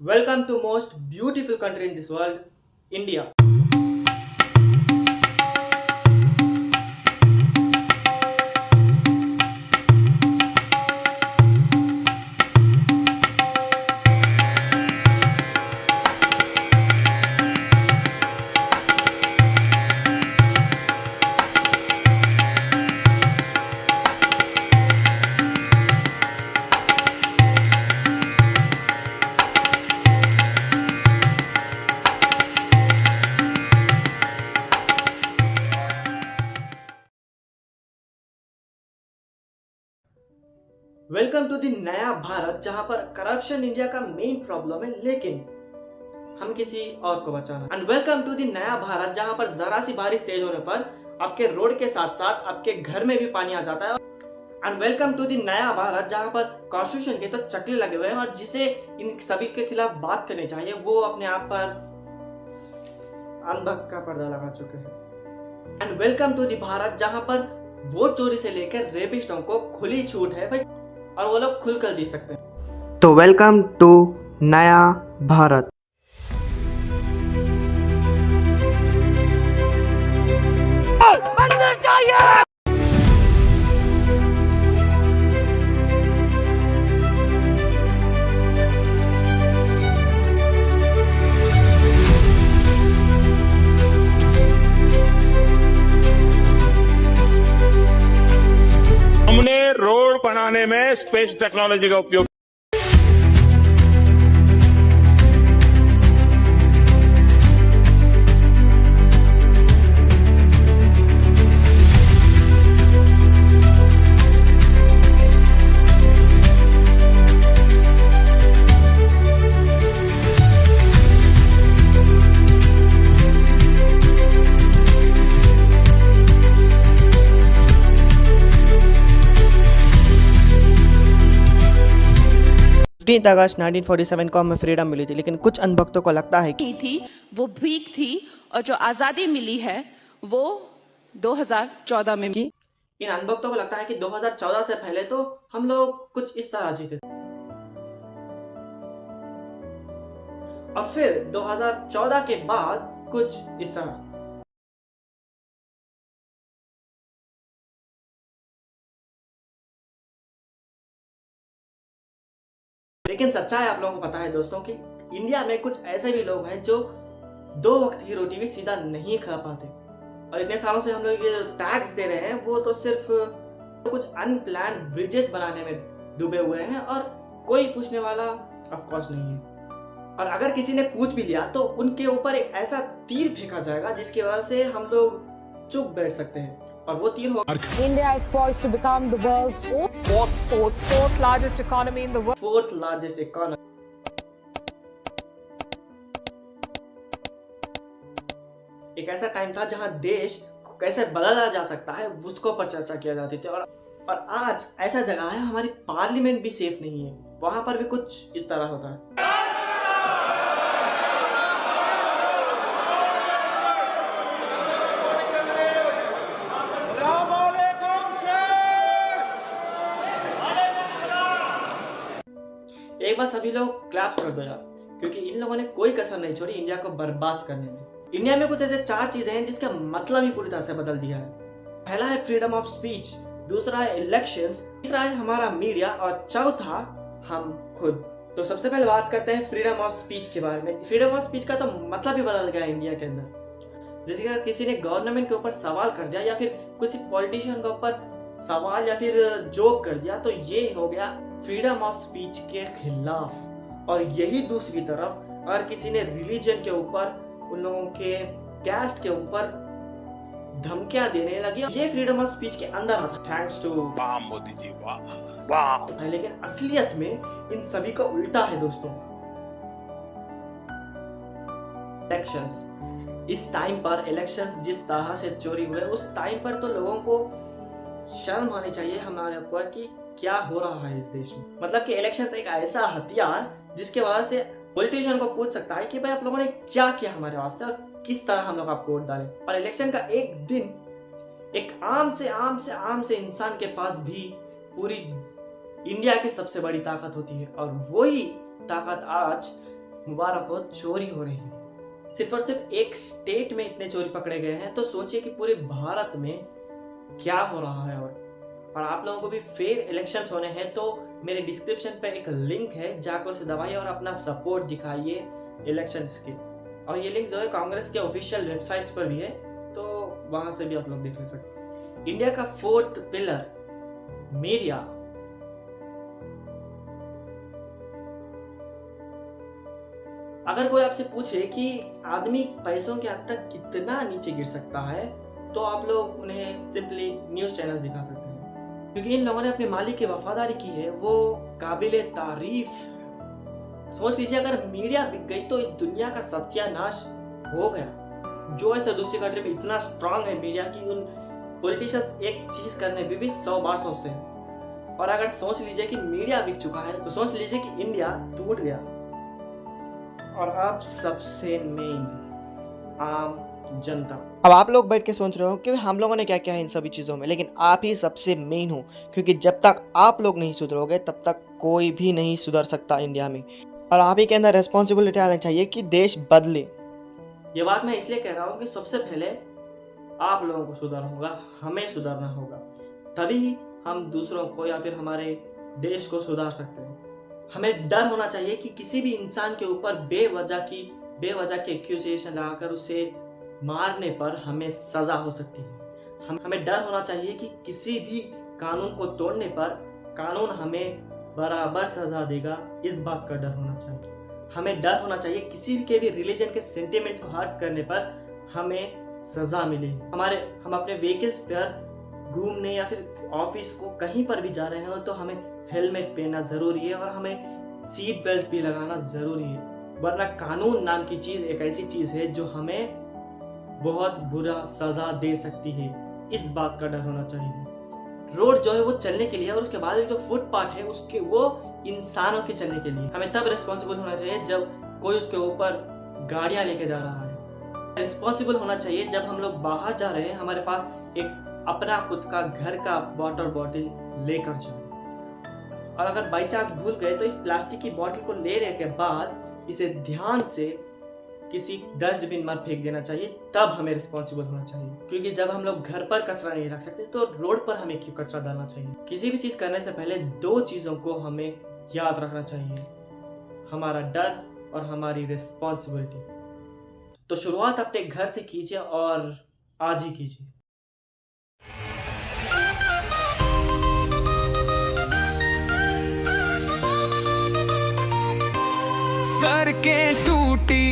Welcome to most beautiful country in this world, India. Welcome to the नया भारत जहां पर corruption India का main problem है, लेकिन हम किसी और को बचाना। एंड वेलकम टू द नया भारत जहां पर जरा सी बारिश तेज होने पर आपके रोड के साथ साथ आपके घर में भी पानी आ जाता है। एंड वेलकम टू द नया भारत जहां पर कॉन्स्टिट्यूशन के तो चकले लगे हुए हैं और जिसे इन सभी के खिलाफ बात करनी चाहिए वो अपने आप पर अनबक का पर्दा लगा चुके हैं। And welcome to the Bharat जहां पर वोट चोरी से लेकर रेपिस्टों को खुली छूट है भाई, और वो लोग खुलकर जी सकते हैं। तो वेलकम टू नया भारत। हमने रोड बनाने में स्पेस टेक्नोलॉजी का उपयोग अगस्त 1947 को हमें फ्रीडम मिली थी, लेकिन कुछ अनभक्तों को लगता है कि थी वो भीख थी और जो आजादी मिली है वो 2014 में। इन अनभक्तों को लगता है कि 2014 से पहले तो हम लोग कुछ इस तरह जीते थे और फिर 2014 के बाद कुछ इस तरह। लेकिन सच्चाई आप लोगों को पता है दोस्तों कि इंडिया में कुछ ऐसे भी लोग हैं जो 2 वक्त की रोटी भी सीधा नहीं खा पाते, और इतने सालों से हम लोग ये टैक्स दे रहे हैं वो तो सिर्फ कुछ अनप्लान्ड ब्रिजेस बनाने में डूबे हुए हैं और कोई पूछने वाला ऑफ कोर्स नहीं है। और अगर किसी ने पूछ भी लिया तो उनके ऊपर एक ऐसा तीर फेंका जाएगा जिसकी वजह से हम लोग चुप बैठ सकते हैं, और वो तीर होगा India is poised to become the world's fourth largest economy in the world. Fourth largest economy. एक ऐसा टाइम था जहां देश को कैसे बदला जा सकता है उसको पर चर्चा किया जाती थी, और आज ऐसा जगह है हमारी पार्लियामेंट भी सेफ नहीं है, वहां पर भी कुछ इस तरह होता है। एक बार सभी लोग क्लैप्स कर दो यार, क्योंकि इन लोगों ने कोई कसर नहीं छोड़ी इंडिया को बर्बाद करने में। इंडिया में कुछ ऐसे 4 चीजें हैं जिसका मतलब ही पूरी तरह से बदल दिया है। पहला है फ्रीडम ऑफ स्पीच, दूसरा है इलेक्शंस, तीसरा है हमारा मीडिया, और चौथा हम खुद। तो सबसे पहले बात करते हैं फ्रीडम ऑफ स्पीच के बारे में। फ्रीडम ऑफ स्पीच का तो मतलब ही बदल गया इंडिया के अंदर। जैसे कि किसी ने गवर्नमेंट के ऊपर सवाल कर दिया या फिर किसी पॉलिटिशियन के ऊपर सवाल या फिर जोक कर दिया तो ये हो गया फ्रीडम ऑफ स्पीच के खिलाफ। और यही दूसरी तरफ अगर किसी ने रिलीजन के ऊपर, उन लोगों के कैस्ट के ऊपर धमकियां देने लगी, ये फ्रीडम ऑफ स्पीच के अंदर आता। थैंक्स टू वाह मोदी जी, वाह वाह। लेकिन असलियत में इन सभी का उल्टा है दोस्तों। इलेक्शंस, इस टाइम पर इलेक्शंस जिस तरह से चोरी हुए उस टाइम पर तो लोगों को शर्म होनी चाहिए हमारे ऊपर कि क्या हो रहा है इस देश में। मतलब कि इलेक्शन एक ऐसा हथियार जिसके वजह से पॉलिटिशियन को पूछ सकता है कि भाई आप लोगों ने क्या किया हमारे वास्ते और किस तरह हम लोग आपको वोट डालें। और इलेक्शन का एक दिन एक आम से इंसान के पास भी पूरी इंडिया की सबसे बड़ी ताकत होती है, और वही ताकत आज मुबारक हो, चोरी हो रही है। सिर्फ और सिर्फ एक स्टेट में इतने चोरी पकड़े गए हैं, तो सोचिए कि पूरे भारत में क्या हो रहा है। और आप लोगों को भी फेयर इलेक्शंस होने हैं, तो मेरे डिस्क्रिप्शन पे एक लिंक है, जाकर उसे दबाइए और अपना सपोर्ट दिखाइए इलेक्शंस के। और ये लिंक जो है कांग्रेस के ऑफिशियल वेबसाइट्स पर भी है, तो वहां से भी आप लोग देख ले सकते हैं। इंडिया का 4th पिलर मीडिया। अगर कोई आपसे पूछे कि आदमी पैसों के हद तक कितना नीचे गिर सकता है, तो आप लोग उन्हें सिंपली न्यूज चैनल दिखा सकते हैं, क्योंकि इन लोगों ने अपने मालिक की वफादारी की है, वो काबिले तारीफ। सोच लीजिए अगर मीडिया बिक गई तो इस दुनिया का सत्यानाश हो गया। जो ऐसा दूसरी कंट्री में इतना स्ट्रांग है मीडिया की उन पॉलिटिशियंस एक चीज करने में भी 100 बार सोचते हैं। और अगर सोच लीजिए कि मीडिया बिक चुका है, तो सोच लीजिए कि इंडिया टूट गया। और अब सबसे मेन, आम जनता। अब आप लोग बैठ के सोच रहे हो कि हम लोगों ने क्या किया है इन सभी चीज़ों में, लेकिन आप ही सबसे मेन हो, क्योंकि जब तक आप लोग नहीं सुधरोगे तब तक कोई भी नहीं सुधर सकता इंडिया में। और आप ही के अंदर रेस्पॉन्सिबिलिटी आनी चाहिए कि देश बदले। ये बात मैं इसलिए कह रहा हूँ कि सबसे पहले आप लोगों को सुधारना होगा, हमें सुधारना होगा, तभी हम दूसरों को या फिर हमारे देश को सुधार सकते हैं। हमें डर होना चाहिए कि किसी भी इंसान के ऊपर बेवजह की एक्यूजेशन लगाकर उसे मारने पर हमें सजा हो सकती है। हमें डर होना चाहिए कि किसी भी कानून को तोड़ने पर कानून हमें बराबर सजा देगा, इस बात का डर होना चाहिए। हमें डर होना चाहिए किसी के भी रिलीजन के सेंटिमेंट्स को हर्ट करने पर हमें सजा मिलेगी। हम अपने व्हीकल्स पर घूमने या फिर ऑफिस को कहीं पर भी जा रहे हो तो हमें हेलमेट पहनना जरूरी है और हमें सीट बेल्ट भी लगाना जरूरी है, वरना कानून नाम की चीज एक ऐसी चीज है जो हमें बहुत बुरा सजा दे सकती है। इस बात का डर होना चाहिए। रोड जो है वो चलने के लिए और उसके बाद जो फुटपाथ है उसके वो इंसानों के चलने के लिए। हमें तब रिस्पॉन्सिबल होना चाहिए जब कोई उसके ऊपर गाड़ियां लेके जा रहा है। रिस्पॉन्सिबल होना चाहिए जब हम लोग बाहर जा रहे हैं, हमारे पास एक अपना खुद का घर का वाटर बॉटल लेकर जाए। और अगर बाई चांस भूल गए तो इस प्लास्टिक की बोतल को लेने के बाद इसे ध्यान से किसी डस्टबिन में फेंक देना चाहिए, तब हमें रिस्पॉन्सिबल होना चाहिए। क्योंकि जब हम लोग घर पर कचरा नहीं रख सकते तो रोड पर हमें क्यों कचरा डालना चाहिए। किसी भी चीज करने से पहले 2 चीजों को हमें याद रखना चाहिए, हमारा डर और हमारी रिस्पॉन्सिबिलिटी। तो शुरुआत अपने घर से कीजिए और आज ही कीजिए। सड़कें टूटी,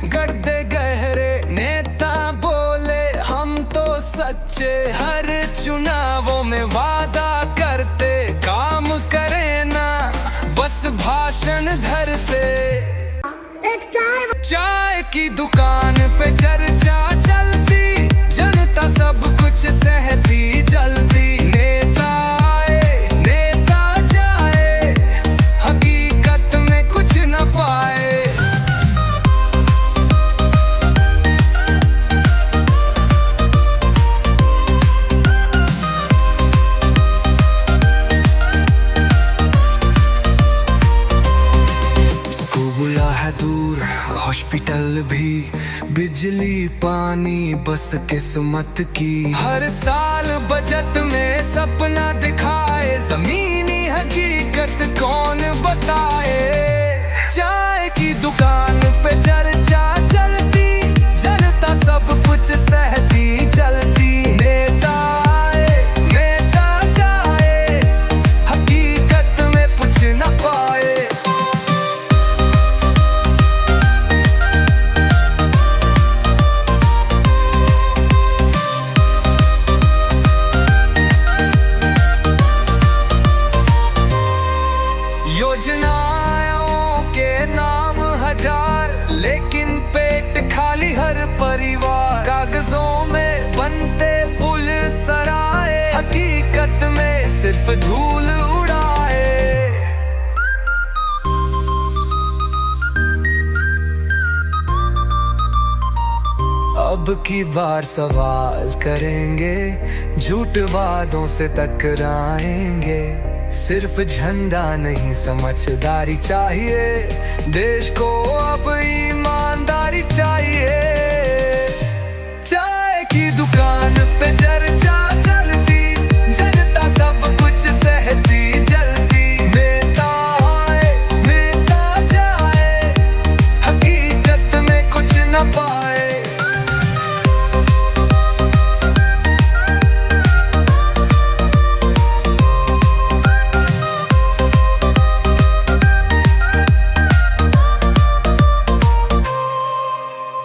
गड्ढे गहरे, नेता बोले हम तो सच्चे, हर चुनावों में वादा करते, काम करे ना बस भाषण धरते। एक चाय की दुकान पे चर्चा चलती, जनता सब कुछ सहती जल्दी। नेता आए नेता जाए, हकीकत में कुछ न पाए। दूर हॉस्पिटल भी, बिजली पानी बस किस्मत की। हर साल बजट में सपना दिखाए, जमीनी हकीकत कौन बताए। चाय की दुकान पे चर्चा चलती, जनता सब कुछ सहती जल्दी। नेता आए नेता जाए, हकीकत में कुछ न पाए। योजनाओं के नाम हजार, लेकिन पेट खाली हर परिवार। कागजों में बनते पुल सराय, हकीकत में सिर्फ धूल उड़ाए। अब की बार सवाल करेंगे, झूठ वादों से टकराएंगे। सिर्फ झंडा नहीं समझदारी चाहिए, देश को अब ईमानदारी चाहिए। चाय की दुकान